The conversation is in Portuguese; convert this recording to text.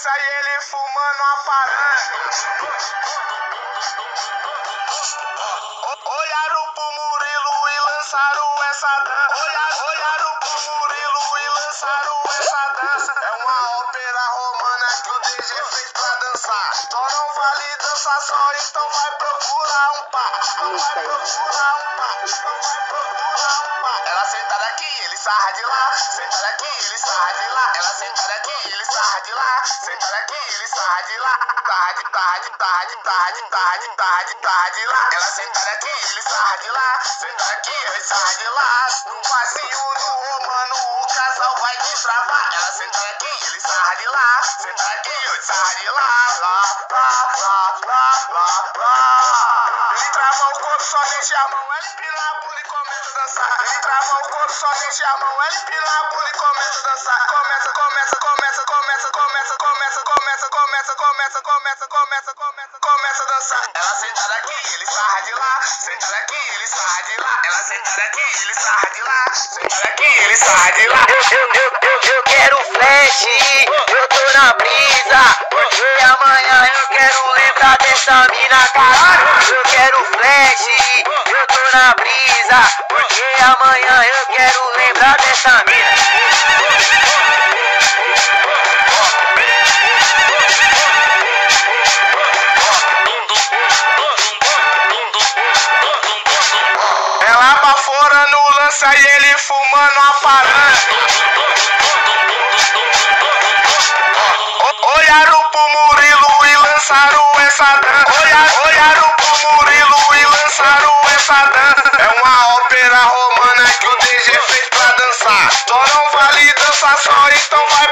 lança e ele fumando a parada. Olharam pro Murilo e lançaram essa dança. Olharam pro Murilo e lançaram essa dança. É uma ópera romana que o DG fez pra dançar. Só não vale dançar só, então vai procurar um par. Não vai procurar um par. Não vai procurar um par. Ela senta daqui, ele sarra de lá. Senta daqui, ele sarra de lá. Ela senta daqui, ele sarra de lá. Senta daqui, ele sarra de lá. De lá. Ela senta daqui, ele sarra de lá. Senta daqui, ele sarra de lá. Num passinho do romano, o casal vai destravar. Ela senta daqui, ele sarra de lá. Senta daqui, ele sarra de lá. Ele trava o corpo, só deixa a mão. Ela empina a bunda e começa a dançar. Ele trava o corpo, só deixa a mão. Ela empina a bunda e começa a dançar. Começa a dançar. Ela senta daqui, ele sarra de lá. Senta daqui, ele sarra de lá. Ela senta daqui, ele sarra de lá. Senta daqui, ele sarra de lá. Eu quero flash, eu tô na brisa. Porque amanhã eu quero lembrar dessa mina, caralho. Eu quero flash, eu tô na brisa. Porque amanhã eu quero lembrar dessa mina. Ela bafora no lança e ele fumando a parada. Olharam pro Murilo e lançaram essa dança. Olharam pro Murilo e lançaram essa dança. É uma ópera romana que o DG fez pra dançar. Só não vale dançar só, então vai